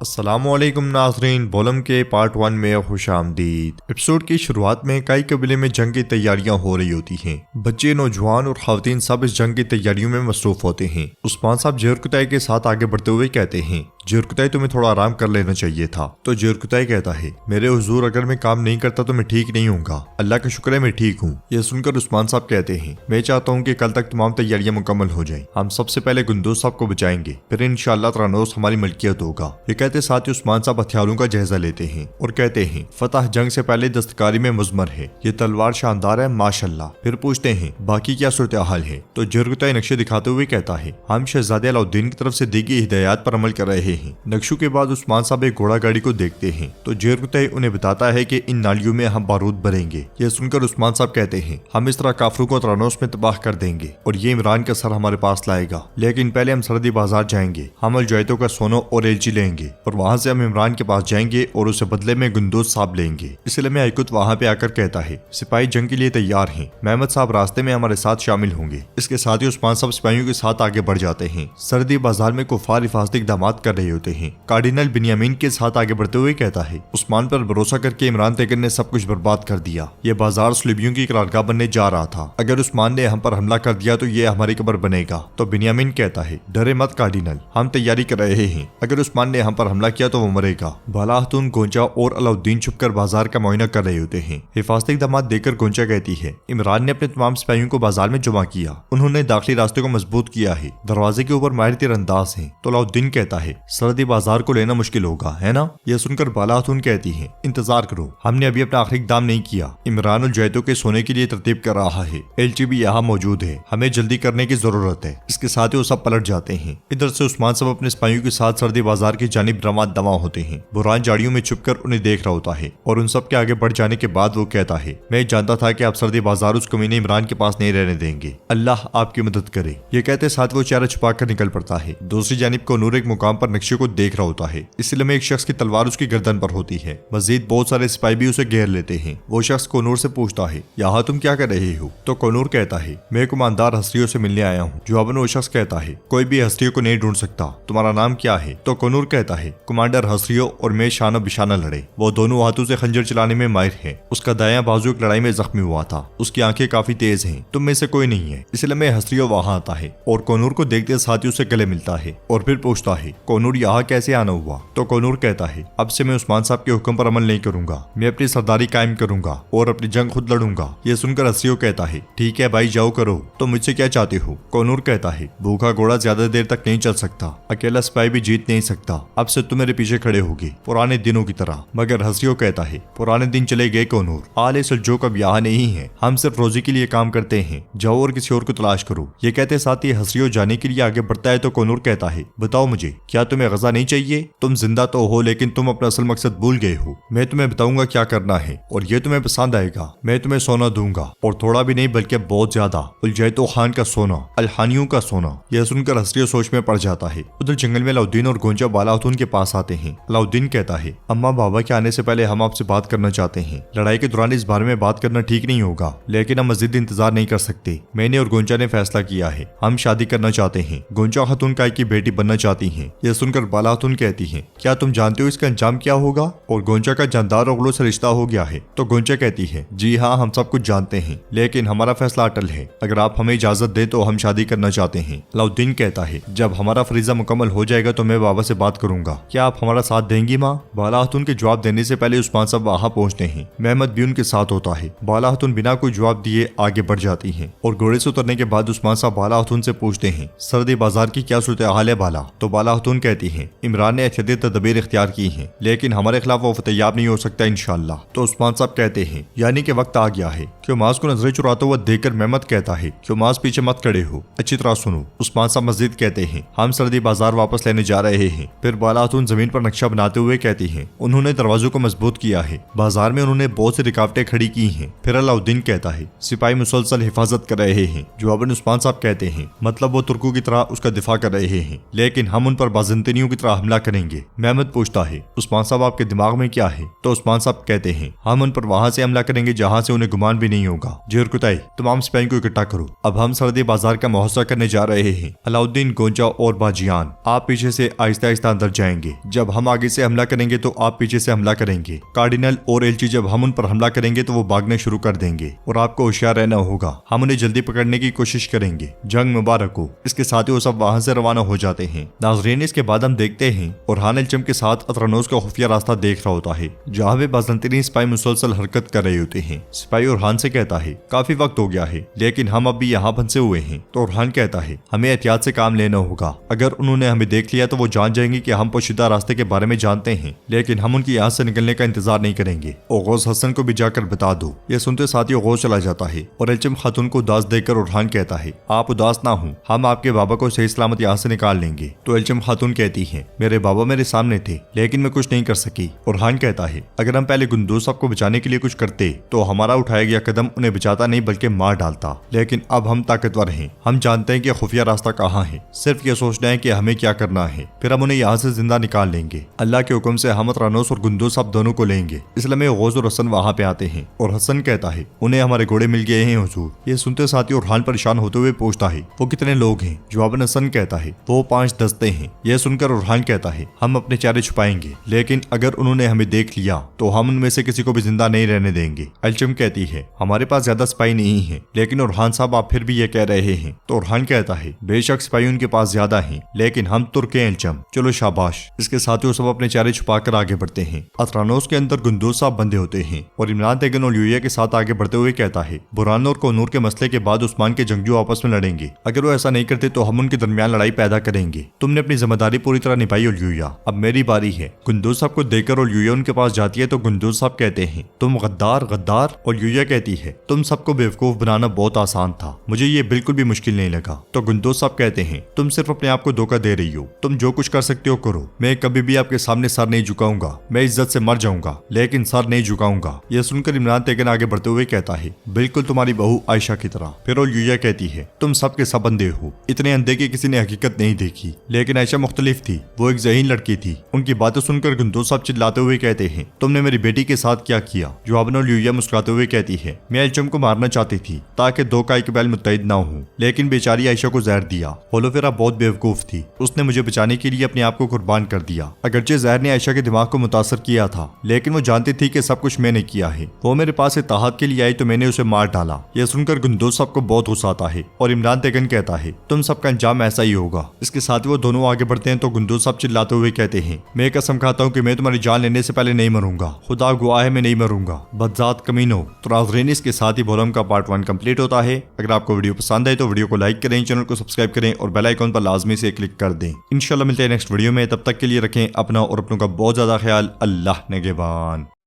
अस्सलामुअलैकुम नाज़रीन, बोलम के पार्ट 1 में खुश आमदीद। एपिसोड की शुरुआत में कई कबीले में जंग की तैयारियां हो रही होती हैं। बच्चे, नौजवान और खवातीन सब इस जंग की तैयारियों में मसरूफ होते हैं। उस्मान साहब जेरकुताई के साथ आगे बढ़ते हुए कहते हैं, जेरकुताई तुम्हें थोड़ा आराम कर लेना चाहिए था। तो जेरकुताई कहता है, मेरे हुजूर अगर मैं काम नहीं करता तो मैं ठीक नहीं हूँगा। अल्लाह का शुक्र है मैं ठीक हूँ। यह सुनकर उस्मान साहब कहते हैं, मैं चाहता हूँ कि कल तक तमाम तैयारियां मुकम्मल हो जाएं। हम सबसे पहले गुंदोज साहब को बचाएंगे, फिर इंशाअल्लाह त्रानोस हमारी मलकियत होगा। ये कहते साथ ही उस्मान साहब हथियारों का जायजा लेते हैं और कहते हैं, फतह जंग से पहले दस्तकारी में मुजमर है, ये तलवार शानदार है माशाल्लाह। फिर पूछते हैं बाकी क्या सूरत हाल है। तो जेरकुताई नक्शे दिखाते हुए कहता है, हम शहजादे अलाउद्दीन की तरफ से दी गई हिदायत पर अमल कर रहे हैं। नक्शों के बाद उस्मान साहब एक घोड़ा गाड़ी को देखते हैं तो जेरकुताई उन्हें बताता है कि इन नालियों में हम बारूद भरेंगे। यह सुनकर उस्मान साहब कहते हैं, हम इस तरह काफरों को त्रानोस में तबाह कर देंगे और ये इमरान का सर हमारे पास लाएगा, लेकिन पहले हम सरहदी बाजार जाएंगे, हम अलजैतों का सोनो और एलची लेंगे और वहाँ से हम इमरान के पास जाएंगे और उसे बदले में गुंदोज साहब लेंगे। इसलिए मैं आइकुत वहाँ पे आकर कहता है, सिपाही जंग के लिए तैयार हैं, मेहमद साहब रास्ते में हमारे साथ शामिल होंगे। इसके साथ ही उस्मान साहब सिपाहियों के साथ आगे बढ़ जाते हैं। सरहदी बाजार में कुफार हिफाजती इक़दाम कर रहे होते हैं। कार्डिनल बिन्यामीन के साथ आगे बढ़ते हुए कहता है, उस्मान पर भरोसा करके इमरान तैगर ने सब कुछ बर्बाद कर दिया। ये बाजार सलीबियों की करारगाह बनने जा रहा था। अगर उस्मान ने हम पर हमला कर दिया तो ये हमारी कब्र बनेगा। तो बिन्यामीन कहता है, डरे मत कार्डिनल, हम तैयारी कर रहे हैं। अगर उस्मान ने हम पर हमला किया तो वो मरेगा। बाला खातून, गोंचा और अलाउद्दीन छुपकर बाजार का मुआयना कर रहे होते हैं। हिफाजती इक़दाम देखकर गोंचा कहती है, इमरान ने अपने तमाम सिपाहियों को बाजार में जमा किया, उन्होंने दाखिली रास्ते को मजबूत किया है, दरवाजे के ऊपर माहिर तीरंदाज हैं। तो अलाउद्दीन कहता है, सरहदी बाजार को लेना मुश्किल होगा, है ना? यह सुनकर बाला खातून कहती है, इंतजार करो, हमने अभी अपना आखिरी इक़दाम नहीं किया। इमरान अलजैतों के सोने के लिए तरतीब कर रहा है, एलची भी यहाँ मौजूद है, हमें जल्दी करने की जरूरत है। इसके साथ ही वो सब पलट जाते हैं। इधर से उस्मान साहब अपने सिपाहियों के साथ सरहदी बाजार की जानिब रवा दवा होते हैं। बुरहान झाड़ियों में छुपकर उन्हें देख रहा होता है और उन सब के आगे बढ़ जाने के बाद वो कहता है, मैं जानता था कि आप सरहदी बाजार उस कमीने इमरान के पास नहीं रहने देंगे, अल्लाह आपकी मदद करे। ये कहते साथ वो चेहरा छुपा कर निकल पड़ता है। दूसरी जानिब कोनूर एक मुकाम पर नक्शे को देख रहा होता है। इसलिए में एक शख्स की तलवार उसकी गर्दन पर होती है। मजीद बहुत सारे सिपाही भी उसे घेर लेते हैं। वो शख्स कोनूर से पूछता है, यहाँ तुम क्या कर रहे हो? तो कोनूर कहता है, मैं कुमानदार हस्तियों से मिलने आया हूँ। जवाबन वो शख्स कहता है, कोई भी हस्तियों को नहीं ढूंढ सकता, तुम्हारा नाम क्या है? तो कोनूर कहता है, कमांडर हस्तियों और मैं शाना बिशाना लड़े। वो दोनों हाथों से खंजर चलाने में माहिर है। उसका दायां बाजू एक लड़ाई में जख्मी हुआ था। उसकी आंखें काफी तेज हैं। तुम में से कोई नहीं है, इसलिए मैं हस्तियों वहाँ आता है और कोनूर को देखते साथ ही उसे गले मिलता है और फिर पूछता है, कोनूर यहाँ कैसे आना हुआ? तो कोनूर कहता है, अब से मैं उस्मान साहब के हुक्म पर अमल नहीं करूंगा, मैं अपनी सरदारी कायम करूंगा और अपनी जंग खुद लड़ूंगा। ये सुनकर हस्तियों कहता है, ठीक है भाई जाओ करो। तो मुझसे क्या चाहते हो? कोनूर कहता है, भूखा घोड़ा ज्यादा देर तक नहीं चल सकता, अकेला सिपाही भी जीत नहीं सकता, अब से तुम मेरे पीछे खड़े होगे पुराने दिनों की तरह। मगर हस्तियों कहता है, पुराने दिन चले गए कोनूर, आले सुलझों का ब्याह नहीं है, हम सिर्फ रोजी के लिए काम करते हैं, जाओ और किसी और को तलाश करो। ये कहते साथ ही हस्तियों जाने के लिए आगे बढ़ता है। तो कोनूर कहता है, बताओ मुझे, क्या तुम्हें गजा नहीं चाहिए? तुम जिंदा तो हो लेकिन तुम अपना असल मकसद भूल गए हो। मैं तुम्हें बताऊंगा क्या करना है और ये तुम्हें पसंद आएगा। मैं तुम्हें सोना दूंगा और थोड़ा भी नहीं बल्कि बहुत ज्यादा, उलजैतो खान का सोना, अलहानियों का सोना। यह सुनकर हस्तियों सोच में पड़ जाता है। उधर जंगल में अलाउद्दीन और गोंचा बाला खातून के पास आते हैं। अलाउद्दीन कहता है, अम्मा बाबा के आने से पहले हम आपसे बात करना चाहते हैं। लड़ाई के दौरान इस बारे में बात करना ठीक नहीं होगा, लेकिन हम मजीद इंतजार नहीं कर सकते। मैंने और गोंचा ने फैसला किया है, हम शादी करना चाहते हैं। गोंचा खातून काई की बेटी बनना चाहती हैं। यह सुनकर बाला खातून कहती हैं, क्या तुम जानते हो इसका अंजाम क्या होगा? और गोंचा का जानदार ओगलों से रिश्ता हो गया है। तो गोंचा कहती है, जी हाँ हम सब कुछ जानते हैं, लेकिन हमारा फैसला अटल है, अगर आप हमें इजाजत दे तो हम शादी करना चाहते हैं। अलाउद्दीन कहता है, जब हमारा फरीजा मुकम्मल हो जाएगा तो मैं बाबा से बात करूंगा, क्या आप हमारा साथ देंगी माँ? बाला खातून के जवाब देने से पहले उस्मान साहब वहाँ पहुँचते हैं। मेहमद भी उनके साथ होता है। बाला खातून बिना कोई जवाब दिए आगे बढ़ जाती है और घोड़े से उतरने के बाद उस्मान साहब बाला खातून से पूछते हैं, सरहदी बाजार की क्या सूरत हाल है बाला? तो बाला खातून कहती है, इमरान ने एहतियाती तदबीर इख्तियार की है, लेकिन हमारे खिलाफ वो फतेयाब नहीं हो सकता इंशाअल्लाह। तो उस्मान साहब कहते हैं, यानी कि वक्त आ गया है। क्योमास को नजरें चुराते हुए देखकर मेहमद कहता है, क्योमास पीछे मत खड़े हो, अच्छी तरह सुनो। उस्मान साहब मस्जिद कहते हैं, हम सरहदी बाजार वापस लेने जा रहे हैं। फिर बाला खातून जमीन पर नक्शा बनाते हुए कहती हैं, उन्होंने दरवाजों को मजबूत किया है, बाजार में उन्होंने बहुत सी रुकावटें खड़ी की हैं। फिर अलाउद्दीन कहता है, सिपाही मुसलसल हिफाजत कर रहे हैं। जवाबन उस्मान साहब कहते हैं, मतलब वो तुर्कों की तरह उसका दिफा कर रहे हैं, लेकिन हम उन पर बाज़ंतीनियों की तरह हमला करेंगे। मेहमद पूछता है, उस्मान साहब आपके दिमाग में क्या है? तो उस्मान साहब कहते हैं, हम उन पर वहां से हमला करेंगे जहां से उन्हें गुमान भी नहीं नहीं होगा। जेर कुतई, तमाम सिपाहियों को इकट्ठा करो, अब हम सरहदी बाजार का मुहासरा करने जा रहे हैं। अलाउद्दीन, गोंजा और बाजियान, आप पीछे से आहिस्ता आहिस्ता अंदर जाएंगे। जब हम आगे से हमला करेंगे तो आप पीछे से हमला करेंगे। कार्डिनल और एलची जब हम उन पर हमला करेंगे तो वो भागने शुरू कर देंगे और आपको होशियार रहना होगा। हम उन्हें जल्दी पकड़ने की कोशिश करेंगे। जंग मुबारक हो। इसके साथ ही वो सब वहां से रवाना हो जाते हैं। नाज़रीन, इसके बाद हम देखते हैं ओरहान एलचम के साथ अतरानोस का खुफिया रास्ता देख रहा होता है, जहाँ वे बाज़ंतीनी सिपाही मुसलसल हरकत कर रहे होते हैं। सिपाही ओरहान से कहता है, काफी वक्त हो गया है लेकिन हम अब भी यहाँ फंसे हुए हैं। तो ओरहान कहता है, हमें एहतियात से काम लेना होगा। अगर उन्होंने हमें देख लिया तो वो जान जाएंगे कि हम पोशीदा रास्ते के बारे में जानते हैं, लेकिन हम उनकी यहाँ से निकलने का इंतजार नहीं करेंगे। ओगोस हसन को भी जाकर बता दो। ये सुनते साथ ही ओगोस चला जाता है और एलचम खातून को उदास देखकर ओरहान कहता है, आप उदास ना हो, हम आपके बाबा को सही सलामत यहाँ से निकाल लेंगे। तो एलचम खातून कहती है, मेरे बाबा मेरे सामने थे लेकिन मैं कुछ नहीं कर सकी। ओरहान कहता है, अगर हम पहले गुंदूज साहब को बचाने के लिए कुछ करते तो हमारा उठाया गया कदम उन्हें बचाता नहीं बल्कि मार डालता। लेकिन अब हम ताकतवर हैं, हम जानते हैं कि खुफिया रास्ता कहाँ है, सिर्फ ये सोचना है कि हमें क्या करना है, फिर हम उन्हें यहाँ से जिंदा निकाल लेंगे। अल्लाह के हुक्म से हम अतरानोस और गुंदूज साहब दोनों को लेंगे। इसलिए गौस और हसन वहाँ पे आते हैं और हसन कहता है, उन्हें हमारे घोड़े मिल गए हैं हुजूर। ये सुनते साथ ही ओरहान परेशान होते हुए पूछता है, वो कितने लोग हैं? जवाबन हसन कहता है, वो 5 दस्ते हैं। यह सुनकर ओरहान कहता है, हम अपने चेहरे छुपाएंगे, लेकिन अगर उन्होंने हमें देख लिया तो हम उनमें से किसी को भी जिंदा नहीं रहने देंगे। एलचम कहती है, हमारे पास ज्यादा सिपाही नहीं है, लेकिन ओरहान साहब आप फिर भी ये कह रहे हैं। तो ओरहान कहता है, बेशक सिपाही उनके पास ज्यादा हैं, लेकिन हम तुर्क हैं एलचम, चलो शाबाश। इसके साथ ही वो सब अपने चेहरे छुपाकर आगे बढ़ते हैं। अतरानोस के अंदर गुंदूज साहब बंधे होते हैं और इमरान तेगन और यूया के साथ आगे बढ़ते हुए कहता है, बुरहान और कोनूर के मसले के बाद उस्मान के जंगजू आपस में लड़ेंगे। अगर वो ऐसा नहीं करते तो हम उनके दरमियान लड़ाई पैदा करेंगे। तुमने अपनी जिम्मेदारी पूरी तरह निभाई ओलिया, अब मेरी बारी है। गुंदूज साहब को देखकर ओलिया उनके पास जाती है तो गुंदूज साहब कहते हैं, तुम गद्दार गद्दार। ओलिया कहती है, तुम सबको बेवकूफ बनाना बहुत आसान था, मुझे ये बिल्कुल भी मुश्किल नहीं लगा। तो गुंदूज साहब कहते हैं, तुम सिर्फ अपने आप को धोखा दे रही हो, तुम जो कुछ कर सकते हो करो, मैं कभी भी आपके सामने सर नहीं झुकाऊंगा, मैं इज्जत से मर जाऊंगा लेकिन सर नहीं झुकाऊंगा। यह सुनकर इमरान तेगन आगे बढ़ते हुए कहता है, बिल्कुल तुम्हारी बहू आयशा की तरह। फिर ओलिया कहती है, तुम सबके सब अंधे हो, इतने अंधे कि किसी ने हकीकत नहीं देखी। लेकिन आयशा मुख्तलिफ थी, वो एक ज़हीन लड़की थी। उनकी बातें सुनकर गुंदूज साहब चिल्लाते हुए कहते हैं, तुमने मेरी बेटी के साथ क्या किया? जवाबन ओलिया मुस्कुराते हुए कहती है, मैं एलचम को मारना चाहती थी ताकि दो का इकबाल मुत्तहिद ना हो, लेकिन बेचारी आयशा को जहर दिया। होलोफेरा बहुत बेवकूफ थी, उसने मुझे बचाने के लिए अपने आप को कुर्बान कर दिया। अगरचे जहर ने आयशा के दिमाग को मुतासर किया था, लेकिन वो जानती थी कि सब कुछ मैंने किया है। वो मेरे पास इत्तेहाद के लिए आई तो मैंने उसे मार डाला। यह सुनकर गुंदूज साहब को बहुत गुस्सा आता है और इमरान तेगन कहता है, तुम सबका अंजाम ऐसा ही होगा। इसके साथ ही वो दोनों आगे बढ़ते हैं तो गुंदूज साहब चिल्लाते हुए कहते हैं, मैं कसम खाता हूँ कि मैं तुम्हारी जान लेने से पहले नहीं मरूंगा, खुदा गवाह है मैं नहीं मरूंगा, बदजात कमीनो। तो नाज़रीन, इसके साथ ही बोलम का पार्ट 1 कंप्लीट होता है। अगर आपको वीडियो पसंद आए तो वीडियो को लाइक करें, चैनल को सब्सक्राइब करें और बेल आइकॉन पर लाजमी से क्लिक कर दें। इंशाल्लाह मिलते हैं नेक्स्ट वीडियो में, तब तक के लिए रखें अपना और अपनों का बहुत ज्यादा ख्याल। अल्लाह निगहबान।